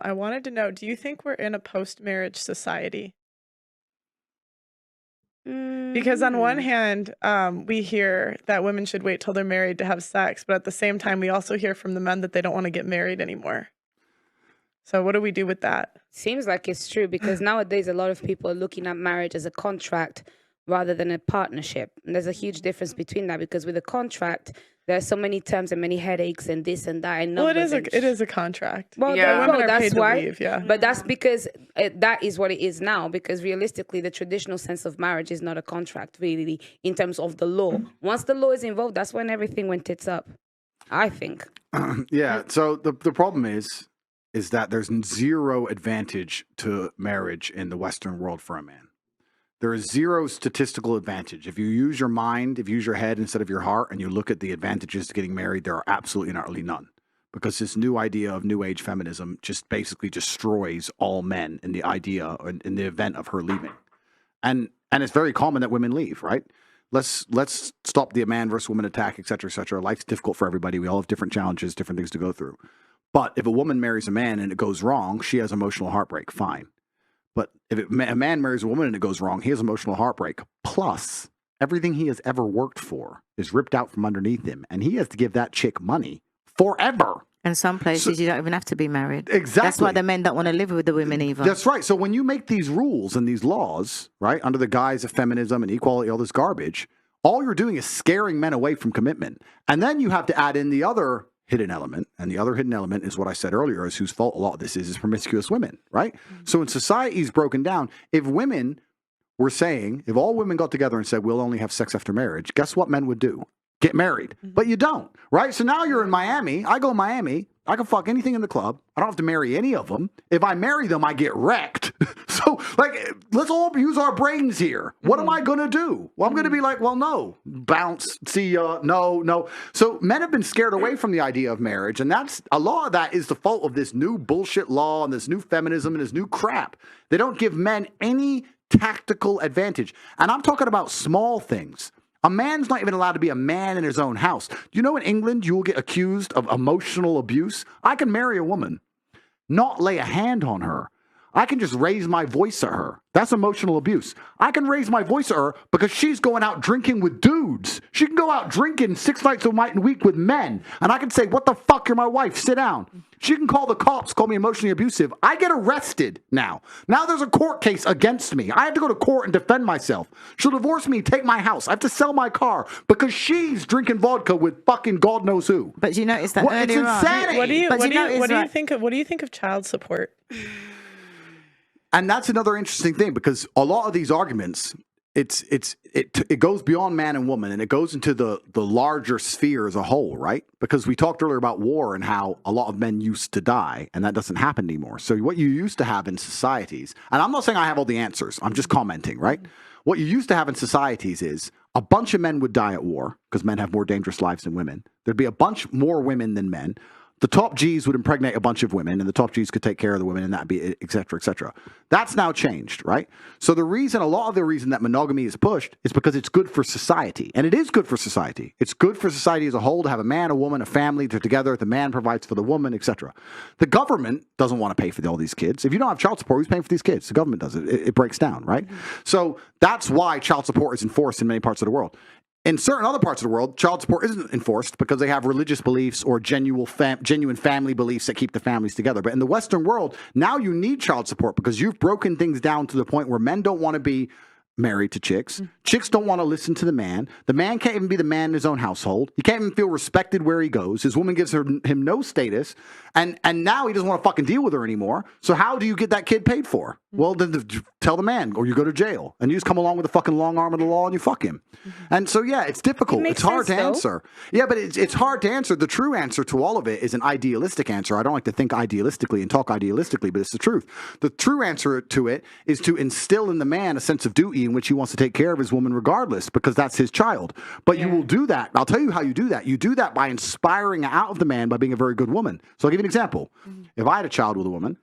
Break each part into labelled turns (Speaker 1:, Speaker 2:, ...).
Speaker 1: I wanted to know, do you think we're in a post-marriage society? Because on one hand, we hear that women should wait till they're married to have sex, but at the same time, we also hear from the men that they don't want to get married anymore. So what do we do with that?
Speaker 2: Seems like it's true because nowadays a lot of people are looking at marriage as a contract rather than a partnership. And there's a huge difference between that because with a contract, there are so many terms and many headaches and this and that. And
Speaker 1: Well, it is a contract.
Speaker 2: Well,
Speaker 3: Yeah.
Speaker 1: Women are
Speaker 2: that's
Speaker 1: paid to
Speaker 2: why.
Speaker 1: leave, yeah.
Speaker 2: But that's because that is what it is now. Because realistically, the traditional sense of marriage is not a contract, really, in terms of the law. Once the law is involved, that's when everything went tits up. I think.
Speaker 4: Yeah. So the problem is that there's zero advantage to marriage in the Western world for a man. There is zero statistical advantage. If you use your mind, if you use your head instead of your heart, and you look at the advantages to getting married, there are absolutely and utterly none. Because this new idea of new age feminism just basically destroys all men in the idea in the event of her leaving. And it's very common that women leave, right? Let's stop the man versus woman attack, et cetera, et cetera. Life's difficult for everybody. We all have different challenges, different things to go through. But if a woman marries a man and it goes wrong, she has emotional heartbreak. Fine. But if a man marries a woman and it goes wrong, he has emotional heartbreak. Plus, everything he has ever worked for is ripped out from underneath him, and he has to give that chick money forever.
Speaker 5: In some places, you don't even have to be married.
Speaker 4: Exactly.
Speaker 5: That's why the men don't want to live with the women either.
Speaker 4: That's right. So when you make these rules and these laws, right, under the guise of feminism and equality, all this garbage, all you're doing is scaring men away from commitment. And then you have to add in the other hidden element, and the other hidden element is what I said earlier, is whose fault a lot of this is promiscuous women, right? Mm-hmm. So when society's broken down, if women were saying, if all women got together and said, we'll only have sex after marriage, guess what men would do? Get married. Mm-hmm. But you don't, right? So now you're in Miami. I go to Miami. I can fuck anything in the club. I don't have to marry any of them. If I marry them, I get wrecked. So, like, let's all use our brains here. What am I going to do? Well, I'm going to be like, well, no. Bounce. See ya. No. So men have been scared away from the idea of marriage. And that's a lot of that is the fault of this new bullshit law and this new feminism and this new crap. They don't give men any tactical advantage. And I'm talking about small things. A man's not even allowed to be a man in his own house. Do you know in England you will get accused of emotional abuse? I can marry a woman, not lay a hand on her. I can just raise my voice at her. That's emotional abuse. I can raise my voice at her because she's going out drinking with dudes. She can go out drinking 6 nights a week with men. And I can say, what the fuck, you're my wife, sit down. She can call the cops, call me emotionally abusive. I get arrested now. Now there's a court case against me. I have to go to court and defend myself. She'll divorce me, take my house. I have to sell my car because she's drinking vodka with fucking God knows who.
Speaker 5: But you notice that
Speaker 4: earlier on. It's insanity.
Speaker 1: What do you think of child support?
Speaker 4: And that's another interesting thing because a lot of these arguments, it goes beyond man and woman and it goes into the larger sphere as a whole, right? Because we talked earlier about war and how a lot of men used to die and that doesn't happen anymore. So what you used to have in societies, and I'm not saying I have all the answers, I'm just commenting, right? What you used to have in societies is a bunch of men would die at war because men have more dangerous lives than women. There'd be a bunch more women than men. The top G's would impregnate a bunch of women, and the top G's could take care of the women, and that'd be it, et cetera, et cetera. That's now changed, right? So a lot of the reason that monogamy is pushed is because it's good for society. And it is good for society. It's good for society as a whole to have a man, a woman, a family, they're together, the man provides for the woman, et cetera. The government doesn't want to pay for all these kids. If you don't have child support, who's paying for these kids? The government does it. It breaks down, right? Mm-hmm. So that's why child support is enforced in many parts of the world. In certain other parts of the world, child support isn't enforced because they have religious beliefs or genuine family beliefs that keep the families together. But in the Western world, now you need child support because you've broken things down to the point where men don't want to be married to chicks. Chicks don't want to listen to the man. The man can't even be the man in his own household. He can't even feel respected where he goes. His woman gives him no status. And now he doesn't want to fucking deal with her anymore. So how do you get that kid paid for? Well, then tell the man or you go to jail. And you just come along with the fucking long arm of the law and you fuck him. And so, yeah, it's difficult. It's hard to answer. Yeah, but it's hard to answer. The true answer to all of it is an idealistic answer. I don't like to think idealistically and talk idealistically, but it's the truth. The true answer to it is to instill in the man a sense of duty in which he wants to take care of his woman regardless because that's his child. But you will do that. I'll tell you how you do that. You do that by inspiring out of the man by being a very good woman. So I'll give you an example. If I had a child with a woman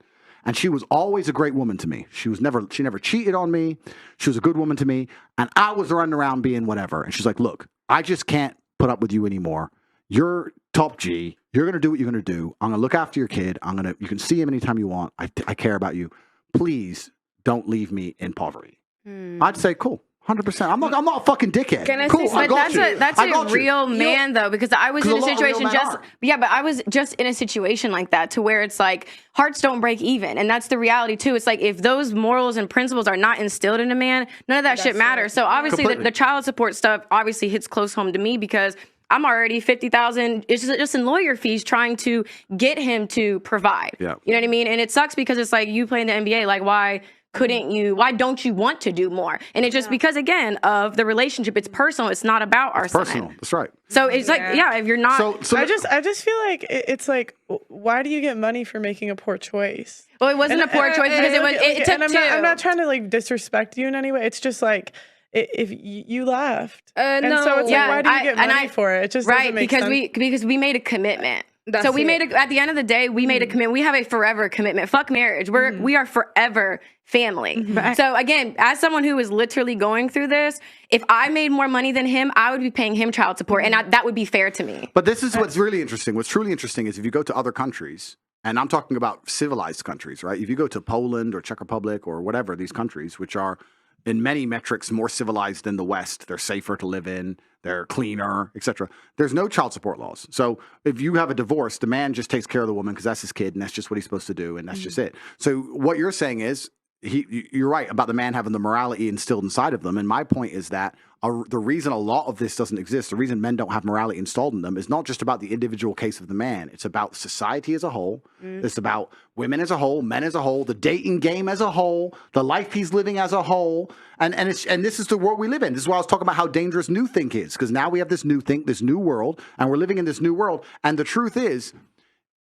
Speaker 4: and she was always a great woman to me, she never cheated on me. She was a good woman to me. And I was running around being whatever. And she's like, look, I just can't put up with you anymore. You're top G. You're going to do what you're going to do. I'm going to look after your kid. You can see him anytime you want. I care about you. Please don't leave me in poverty. I'd say, cool. 100%. I'm not a fucking dickhead.
Speaker 2: Can I
Speaker 4: cool.
Speaker 2: say
Speaker 4: I got
Speaker 3: But
Speaker 4: you.
Speaker 3: that's
Speaker 4: I
Speaker 3: a
Speaker 4: got you.
Speaker 3: real man though, because I was in a
Speaker 4: lot of real
Speaker 3: situation
Speaker 4: men are.
Speaker 3: but I was just in a situation like that to where it's like hearts don't break even, and that's the reality too. It's like if those morals and principles are not instilled in a man, none of that shit matters. So obviously the child support stuff obviously hits close home to me because I'm already $50,000 just in lawyer fees trying to get him to provide.
Speaker 4: Yeah.
Speaker 3: You know what I mean? And it sucks because it's like you play in the NBA, like why don't you want to do more? And it's just because, again, of the relationship. It's personal. It's not about our son.
Speaker 4: Personal. That's right.
Speaker 3: So it's like, if you're not.
Speaker 4: So
Speaker 1: I just feel like it's like, why do you get money for making a poor choice?
Speaker 3: Well, it wasn't a poor choice because it took
Speaker 1: and
Speaker 3: two.
Speaker 1: I'm not trying to like disrespect you in any way. It's just like if you left, and
Speaker 2: no.
Speaker 1: so it's like, why do you get
Speaker 3: and
Speaker 1: money for it? It just
Speaker 3: right
Speaker 1: doesn't make
Speaker 3: because
Speaker 1: sense.
Speaker 3: because we made a commitment.
Speaker 2: That's
Speaker 3: so we
Speaker 2: it.
Speaker 3: made at the end of the day, we made a commitment. We have a forever commitment. Fuck marriage. We are forever family. So again, as someone who is literally going through this, if I made more money than him, I would be paying him child support, and that would be fair to me.
Speaker 4: But this is what's really interesting. What's truly interesting is if you go to other countries, and I'm talking about civilized countries, right? If you go to Poland or Czech Republic or whatever, these countries, which are in many metrics more civilized than the West, they're safer to live in, they're cleaner, etc. There's no child support laws. So if you have a divorce, the man just takes care of the woman because that's his kid and that's just what he's supposed to do and that's just it. So what you're saying is, you're right about the man having the morality instilled inside of them. And my point is that the reason a lot of this doesn't exist, the reason men don't have morality installed in them is not just about the individual case of the man. It's about society as a whole. It's about women as a whole, men as a whole, the dating game as a whole, the life he's living as a whole. And this is the world we live in. This is why I was talking about how dangerous new think is, because now we have this new think, this new world, and we're living in this new world. And the truth is,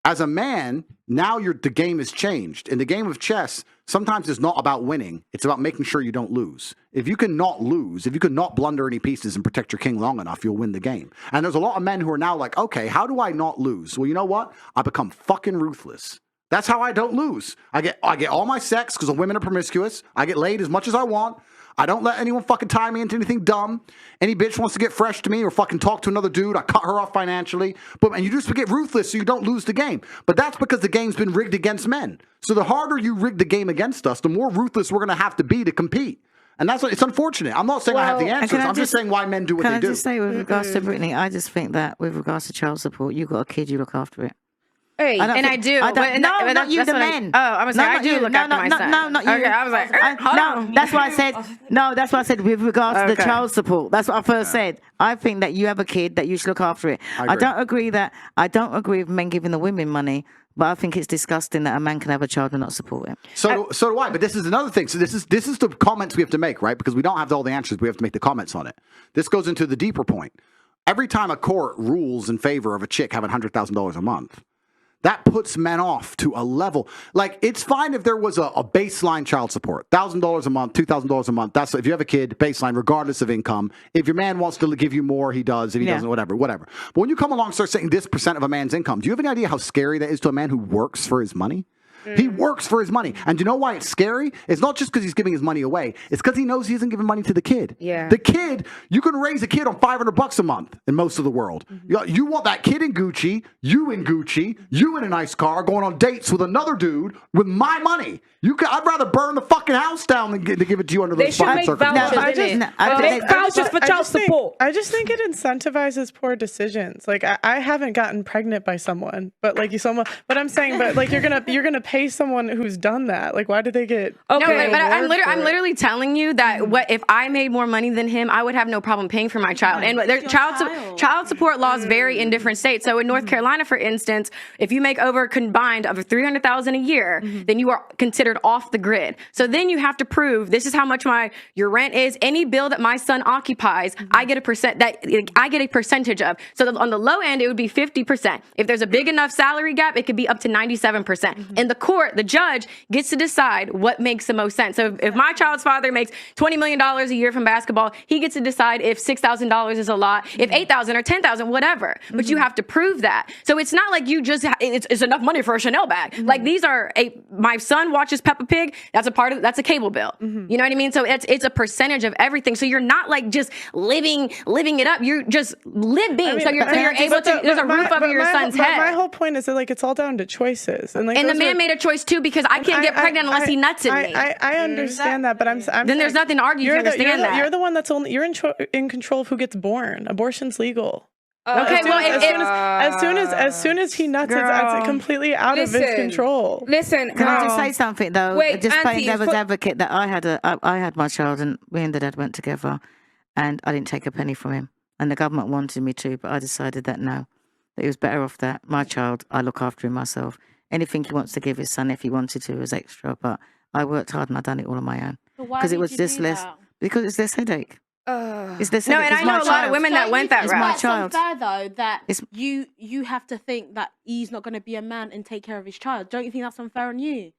Speaker 4: as a man, now the game has changed. In the game of chess, sometimes it's not about winning. It's about making sure you don't lose. If you can not lose, if you can not blunder any pieces and protect your king long enough, you'll win the game. And there's a lot of men who are now like, okay, how do I not lose? Well, you know what? I become fucking ruthless. That's how I don't lose. I get all my sex because the women are promiscuous. I get laid as much as I want. I don't let anyone fucking tie me into anything dumb. Any bitch wants to get fresh to me or fucking talk to another dude, I cut her off financially. And you just get ruthless so you don't lose the game. But that's because the game's been rigged against men. So the harder you rig the game against us, the more ruthless we're going to have to be to compete. And it's unfortunate. I'm not saying I have the answers. I'm just saying why men do what they do.
Speaker 5: Can I just say with regards to Brittany, I just think that with regards to child support, you've got a kid, you look after it.
Speaker 2: Hey,
Speaker 3: I do.
Speaker 5: Not you, the men.
Speaker 3: I was like, I do look after my son.
Speaker 5: No, not you.
Speaker 3: Okay, I was like, hold on.
Speaker 5: That's why I said. No, that's why I said with regards to the child support. That's what I first said. I think that you have a kid that you should look after it. I don't agree with men giving the women money. But I think it's disgusting that a man can have a child and not support it.
Speaker 4: So do I. But this is another thing. So this is the comments we have to make, right? Because we don't have all the answers. We have to make the comments on it. This goes into the deeper point. Every time a court rules in favor of a chick having $100,000 a month, that puts men off to a level. Like, it's fine if there was a baseline child support, $1,000 a month, $2,000 a month. That's if you have a kid, baseline, regardless of income. If your man wants to give you more, he does. If he doesn't, whatever. But when you come along and start saying this percent of a man's income, do you have any idea how scary that is to a man who works for his money? He works for his money. And do you know why it's scary? It's not just because he's giving his money away. It's because he knows he isn't giving money to the kid.
Speaker 2: Yeah.
Speaker 4: The kid, you can raise a kid on $500 a month in most of the world. You want that kid in Gucci, you in a nice car, going on dates with another dude with my money. I'd rather burn the fucking house down than to give it to you under those fucking circumstances.
Speaker 2: Vouchers for child support.
Speaker 1: I just think it incentivizes poor decisions. Like I haven't gotten pregnant by someone, but like but I'm saying, but like you're gonna pay someone who's done that. Like, why did they get?
Speaker 3: Okay, no, but I'm literally telling you that what if I made more money than him, I would have no problem paying for my child. And there's child support laws vary in different states. So in North Carolina, for instance, if you make over combined of $300,000 a year, then you are considered off the grid. So then you have to prove this is how much your rent is. Any bill that my son occupies, I get a percentage of. So on the low end, it would be 50%. If there's a big enough salary gap, it could be up to 97%. And the court, the judge gets to decide what makes the most sense. So if my child's father makes $20 million a year from basketball, he gets to decide if $6,000 is a lot, if $8,000 or $10,000, whatever. But you have to prove that. So it's not like you just it's enough money for a Chanel bag. Like these are my son watches Peppa Pig. That's a cable bill. You know what I mean? So it's a percentage of everything. So you're not like just living it up. You're just living. So you're able to. There's a roof over your son's head.
Speaker 1: My whole point is that like it's all down to choices, and
Speaker 3: the man made a choice too because I can't get pregnant unless he nuts in me.
Speaker 1: I understand that, but I'm
Speaker 3: then there's nothing to argue. You understand that
Speaker 1: you're the one that's you're in control of who gets born. Abortion's legal.
Speaker 3: Okay,
Speaker 1: as soon as he nuts, it's completely out of his control.
Speaker 2: Listen,
Speaker 5: can I just say something though?
Speaker 2: Wait,
Speaker 5: just
Speaker 2: Auntie,
Speaker 5: playing devil's advocate that I had my child and me and the dad went together, and I didn't take a penny from him, and the government wanted me to, but I decided that no, that he was better off that my child, I look after him myself. Anything he wants to give his son if he wanted to is extra, but I worked hard and I done it all on my own because it was just less because it's less headache. It's this
Speaker 3: no, and I know a lot of women that went that route.
Speaker 6: It's unfair though that you have to think that he's not going to be a man and take care of his child. Don't you think that's unfair on you?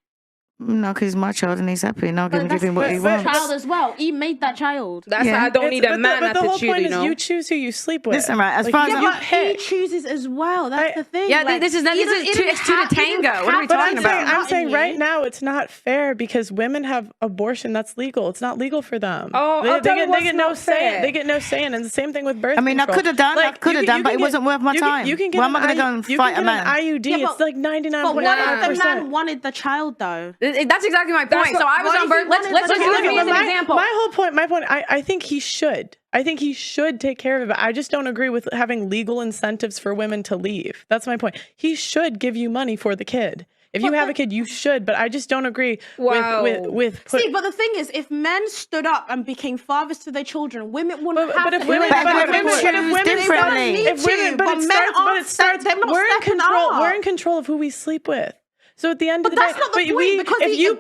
Speaker 5: No, because he's my child and he's happy. And I'll give him what he wants.
Speaker 6: Child as well. He made that child.
Speaker 2: That's why I don't need a man
Speaker 1: but the whole point
Speaker 2: you know?
Speaker 1: is you choose who you sleep with.
Speaker 5: Listen, right, as far as
Speaker 6: he chooses as well. That's the thing.
Speaker 3: Yeah, this is two to tango. What are we talking about?
Speaker 1: I'm saying right now it's not fair because women have abortion that's legal. It's not legal for them.
Speaker 2: Oh,
Speaker 1: they get no say. They get no say, and the same thing with birth.
Speaker 5: I mean,
Speaker 1: control.
Speaker 5: I could have done, but it wasn't worth my time.
Speaker 1: You can get
Speaker 5: well, am I going to go and fight a man?
Speaker 1: IUD. It's like 99.9%.
Speaker 6: But what if the man wanted the child though?
Speaker 3: That's exactly my point. So I was on birth. Let's use me as an example.
Speaker 1: My point. I think he should. I think he should take care of it. I just don't agree with having legal incentives for women to leave. That's my point. He should give you money for the kid. If you have a kid, you should, but I just don't agree with
Speaker 6: See, but the thing is, if men stood up and became fathers to their children, women wouldn't have to.
Speaker 1: We're in control of who we sleep with. So at the end of the day,
Speaker 6: that's not the point, because
Speaker 1: you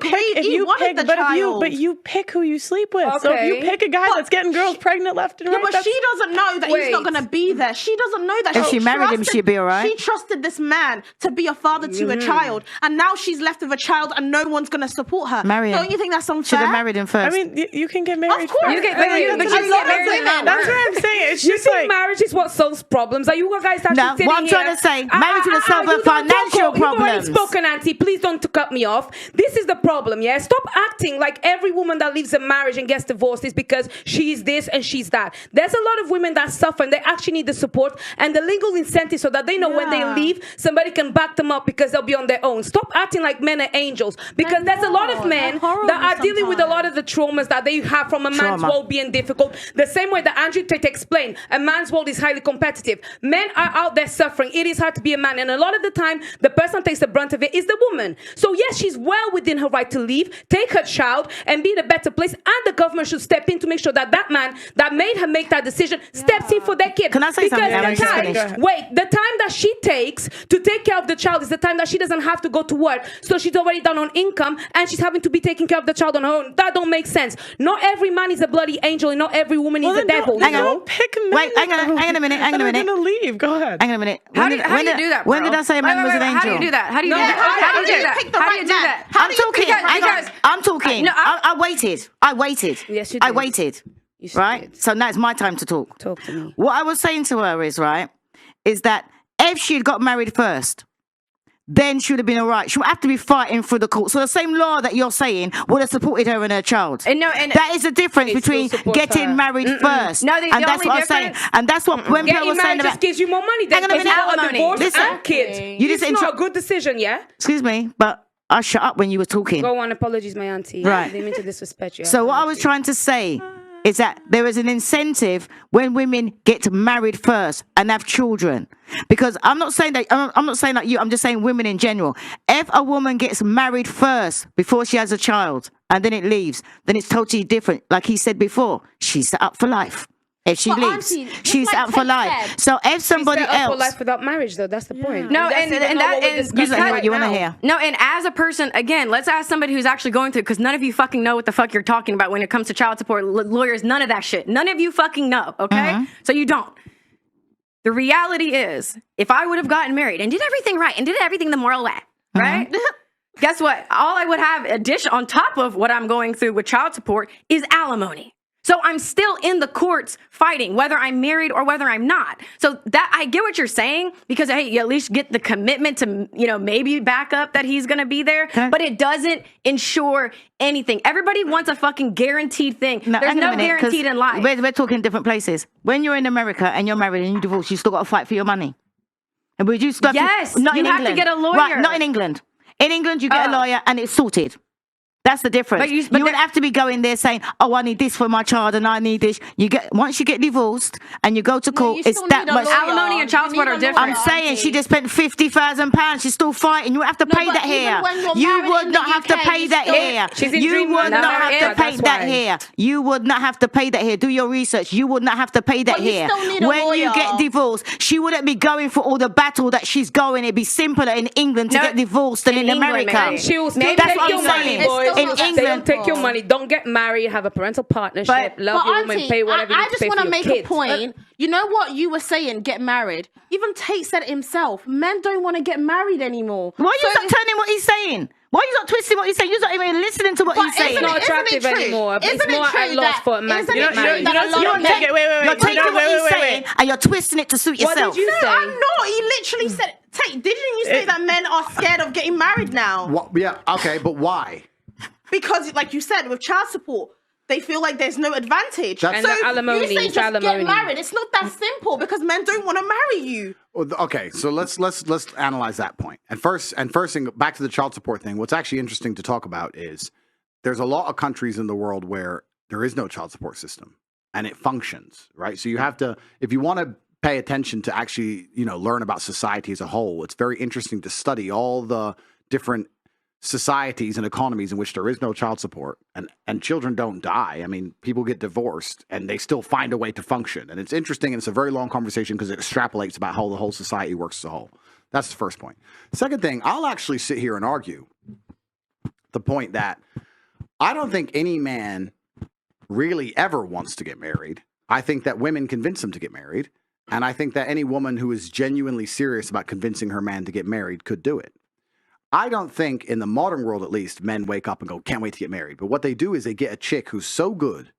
Speaker 1: pick who you sleep with.
Speaker 2: Okay.
Speaker 1: So if you pick a guy that's getting girls pregnant left and right,
Speaker 6: but she doesn't know that he's not going to be there. She doesn't know that.
Speaker 5: If she married him, she'd be all right.
Speaker 6: She trusted this man to be a father to a child, and now she's left with a child, and no one's going to support her.
Speaker 5: Marry him.
Speaker 6: Don't you think that's unfair?
Speaker 5: Should have married him first.
Speaker 1: I mean, you can get married.
Speaker 6: Of course.
Speaker 3: You can get married.
Speaker 1: That's what I'm saying. It's
Speaker 2: You
Speaker 1: just
Speaker 2: think
Speaker 1: like
Speaker 2: marriage is what solves problems? Are you guys actually
Speaker 5: No,
Speaker 2: sitting
Speaker 5: what I'm trying to say, marriage will solve the financial
Speaker 2: You've already
Speaker 5: problems.
Speaker 2: spoken, Auntie. Please don't cut me off. This is the problem, yeah? Stop acting like every woman that leaves a marriage and gets divorced is because she's this and she's that. There's a lot of women that suffer and they actually need the support and the legal incentive so that they know when they leave, somebody can back them up because they'll be on their own. Stop acting like men are angels because there's a lot of men that are dealing with a lot of the traumas that they have from a man's world being difficult. The same way that Andrew Tate explained, a man's world is highly competitive. Men are out there suffering. It is hard to be a man, and a lot of the time, the person takes the brunt of it is the woman. So yes, she's well within her right to leave, take her child, and be in a better place. And the government should step in to make sure that that man that made her make that decision steps in for their kid.
Speaker 5: Can I say something?
Speaker 2: The time that she takes to take care of the child is the time that she doesn't have to go to work. So she's already down on income, and she's having to be taking care of the child on her own. That don't make sense. Not every man is a bloody angel, and not every woman is a devil.
Speaker 1: Don't pick men.
Speaker 5: Wait, hang on a minute.
Speaker 1: I'm going to leave. Go ahead.
Speaker 5: Hang on a minute.
Speaker 3: How do you do that, bro?
Speaker 5: When did I say a man was an angel?
Speaker 3: How do you do that? How do you do that?
Speaker 5: I'm talking. No, I waited.
Speaker 2: Yes, you did.
Speaker 5: I waited. Right? So now it's my time to talk.
Speaker 2: Talk to me.
Speaker 5: What I was saying to her is that if she had got married first, then she would have been all right. She would have to be fighting for the court. So the same law that you're saying would have supported her and her child.
Speaker 3: And
Speaker 5: that is the difference between getting married first.
Speaker 3: No, and that's what I'm saying.
Speaker 5: And that's what when people were saying about
Speaker 2: just gives you more money. Then
Speaker 5: it's
Speaker 2: alimony. And kids.
Speaker 5: It's
Speaker 2: not a good decision, yeah?
Speaker 5: Excuse me, but I shut up when you were talking.
Speaker 2: Go on, apologies, my auntie.
Speaker 5: Right.
Speaker 2: I didn't mean to disrespect you.
Speaker 5: So what I was trying to say is that there is an incentive when women get married first and have children. Because I'm not saying that you, I'm just saying women in general. If a woman gets married first before she has a child and then it leaves, then it's totally different. Like he said before, she's set up for life. If she leaves, she's out for life. So if somebody
Speaker 2: else,
Speaker 5: else,
Speaker 2: for life without marriage, though, that's the point.
Speaker 3: No, and
Speaker 5: you say what you want to hear.
Speaker 3: No, and as a person, again, let's ask somebody who's actually going through, because none of you fucking know what the fuck you're talking about when it comes to child support, lawyers, none of that shit. None of you fucking know, okay? So you don't. The reality is, if I would have gotten married and did everything right and did everything the moral way, right? guess what? All I would have addition on top of what I'm going through with child support is alimony. So I'm still in the courts fighting, whether I'm married or whether I'm not. So that I get what you're saying, because hey, you at least get the commitment to, maybe back up that he's going to be there, but it doesn't ensure anything. Everybody wants a fucking guaranteed thing. There's no guaranteed in life.
Speaker 5: We're talking different places. When you're in America and you're married and you divorce, you still got to fight for your money. And would you start?
Speaker 3: Yes,
Speaker 5: not
Speaker 3: you
Speaker 5: in
Speaker 3: have
Speaker 5: England.
Speaker 3: to get a lawyer.
Speaker 5: Right, not in England. In England, you get a lawyer and it's sorted. That's the difference. You wouldn't have to be going there saying, "Oh, I need this for my child, and I need this." Once you get divorced and you go to court, it's that much.
Speaker 3: Alimony and child support are different.
Speaker 5: I'm saying she just spent £50,000. She's still fighting. You would have to pay that here. You would not have to pay that here. You would not have to pay that here. You would not have to pay that here. Do your research. You would not have to pay that here. When you get divorced, she wouldn't be going for all the battle that she's going. It'd be simpler in England to get divorced than in America.
Speaker 2: She will still
Speaker 5: That's
Speaker 2: take
Speaker 5: what
Speaker 2: your
Speaker 5: I'm
Speaker 2: money,
Speaker 5: saying.
Speaker 2: boys.
Speaker 5: In England,
Speaker 2: take your money. Don't get married. Have a parental partnership. Love your woman. Pay whatever you need to pay for your kids.
Speaker 6: I just want to make a point. You know what you were saying? Get married. Even Tate said it himself. Men don't want to get married anymore.
Speaker 5: Why are you not turning what he's saying? Why are you not twisting what he's saying? You're not even listening to what he's saying.
Speaker 2: It's not attractive anymore. It's more at loss for a man to get married.
Speaker 5: You're taking what he's saying and you're twisting it to suit yourself.
Speaker 2: What did you say?
Speaker 7: I'm not. He literally said, Tate, didn't you say that men are scared of getting married now?
Speaker 4: Yeah, okay, but why?
Speaker 7: Because, like you said, with child support, they feel like there's no advantage.
Speaker 2: And so alimony,
Speaker 7: you say just get married. It's not that simple because men don't want to marry you.
Speaker 4: Okay, so let's analyze that point. And first thing, back to the child support thing. What's actually interesting to talk about is there's a lot of countries in the world where there is no child support system and it functions, right? So you have to, if you want to pay attention to actually, learn about society as a whole, it's very interesting to study all the different societies and economies in which there is no child support and children don't die. I mean, people get divorced and they still find a way to function. And it's interesting and it's a very long conversation because it extrapolates about how the whole society works as a whole. That's the first point. Second thing, I'll actually sit here and argue the point that I don't think any man really ever wants to get married. I think that women convince him to get married. And I think that any woman who is genuinely serious about convincing her man to get married could do it. I don't think in the modern world, at least, men wake up and go, can't wait to get married. But what they do is they get a chick who's so good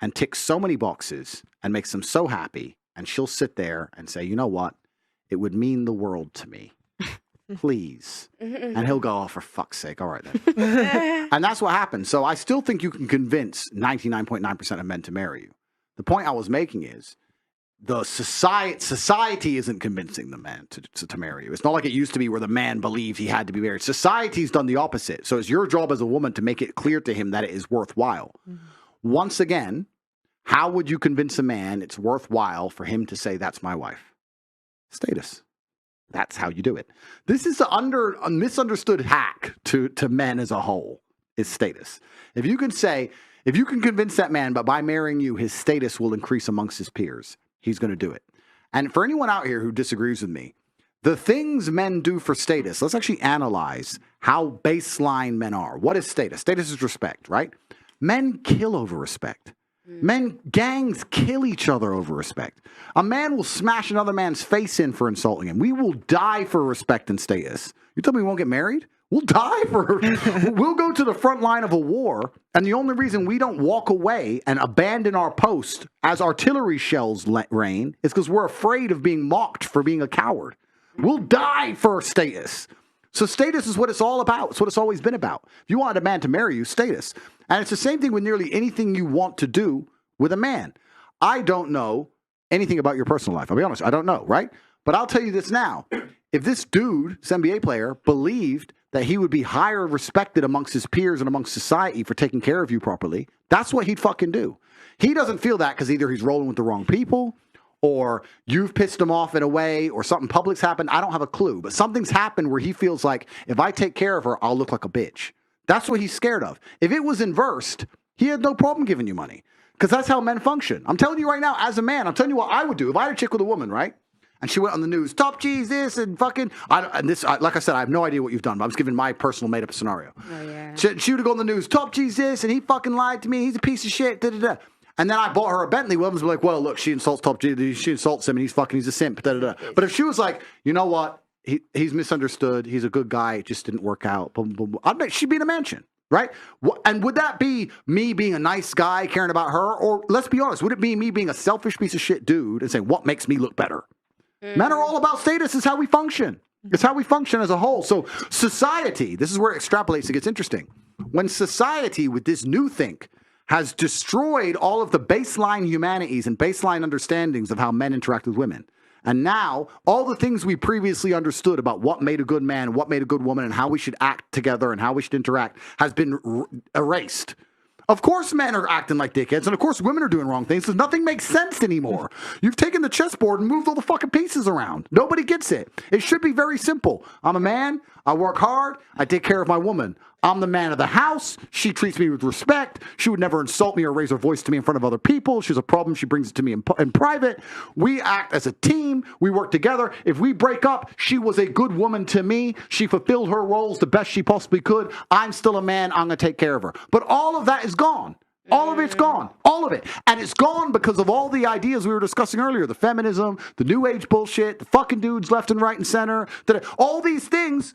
Speaker 4: and ticks so many boxes and makes them so happy. And she'll sit there and say, you know what? It would mean the world to me. Please. And he'll go, oh, for fuck's sake. All right, then. And that's what happens. So I still think you can convince 99.9% of men to marry you. The point I was making is, the society isn't convincing the man to marry you. It's not like it used to be where the man believed he had to be married. Society's done the opposite. So it's your job as a woman to make it clear to him that it is worthwhile. Once again, how would you convince a man it's worthwhile for him to say, that's my wife? Status. That's how you do it. This is a misunderstood hack to men as a whole, is status. If you can convince that man, but by marrying you, his status will increase amongst his peers, he's going to do it. And for anyone out here who disagrees with me, the things men do for status, let's actually analyze how baseline men are. What is status? Status is respect, right? Men kill over respect. Gangs kill each other over respect. A man will smash another man's face in for insulting him. We will die for respect and status. You tell me we won't get married? We'll die for we'll go to the front line of a war, and the only reason we don't walk away and abandon our post as artillery shells rain is because we're afraid of being mocked for being a coward. We'll die for status. So status is what it's all about. It's what it's always been about. If you wanted a man to marry you, status. And it's the same thing with nearly anything you want to do with a man. I don't know anything about your personal life. I'll be honest. I don't know, right? But I'll tell you this now. If this dude, this NBA player, believed that he would be higher respected amongst his peers and amongst society for taking care of you properly, that's what he'd fucking do. He doesn't feel that because either he's rolling with the wrong people or you've pissed him off in a way or something public's happened. I don't have a clue. But something's happened where he feels like if I take care of her, I'll look like a bitch. That's what he's scared of. If it was inversed, he had no problem giving you money because that's how men function. I'm telling you right now, as a man, I'm telling you what I would do. If I had a chick with a woman, right? And she went on the news, top G's this and fucking, like I said, I have no idea what you've done, but I'm just giving my personal made up scenario.
Speaker 2: Oh, yeah.
Speaker 4: She would go on the news, top G's this and he fucking lied to me. He's a piece of shit. Da, da, da. And then I bought her a Bentley. Women's be like, well, look, she insults top G. She insults him and he's a simp. Da, da, da. But if she was like, you know what? he's misunderstood. He's a good guy. It just didn't work out. Boom, boom, boom. I'd bet she'd be in a mansion, right? And would that be me being a nice guy, caring about her? Or let's be honest, would it be me being a selfish piece of shit dude and saying, what makes me look better? Men are all about status. It's how we function. It's how we function as a whole. So society, this is where it extrapolates and gets interesting. When society with this new think has destroyed all of the baseline humanities and baseline understandings of how men interact with women. And now all the things we previously understood about what made a good man, what made a good woman, and how we should act together and how we should interact has been erased. Of course men are acting like dickheads, and of course women are doing wrong things, so nothing makes sense anymore. You've taken the chessboard and moved all the fucking pieces around. Nobody gets it. It should be very simple. I'm a man, I work hard, I take care of my woman. I'm the man of the house. She treats me with respect. She would never insult me or raise her voice to me in front of other people. She has a problem, she brings it to me in private. We act as a team. We work together. If we break up, she was a good woman to me. She fulfilled her roles the best she possibly could. I'm still a man. I'm going to take care of her. But all of that is gone. All of it's gone. All of it. And it's gone because of all the ideas we were discussing earlier. The feminism, the new age bullshit, the fucking dudes left and right and center. All these things...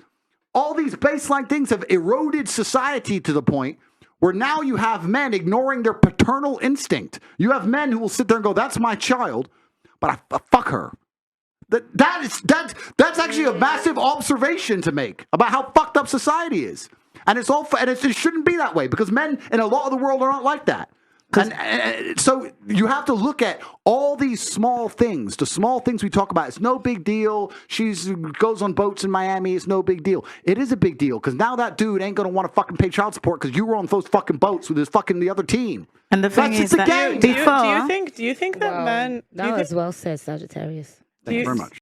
Speaker 4: All these baseline things have eroded society to the point where now you have men ignoring their paternal instinct. You have men who will sit there and go, that's my child, but I fuck her. That's actually a massive observation to make about how fucked up society is. And it shouldn't be that way because men in a lot of the world are not like that. And so you have to look at all these small things. The small things we talk about, it's no big deal. She goes on boats in Miami. It's no big deal. It is a big deal because now that dude ain't going to want to fucking pay child support because you were on those fucking boats with the other team.
Speaker 5: And the thing is that
Speaker 1: do you think that men...
Speaker 2: That was well said, Sagittarius.
Speaker 4: Thank you very much.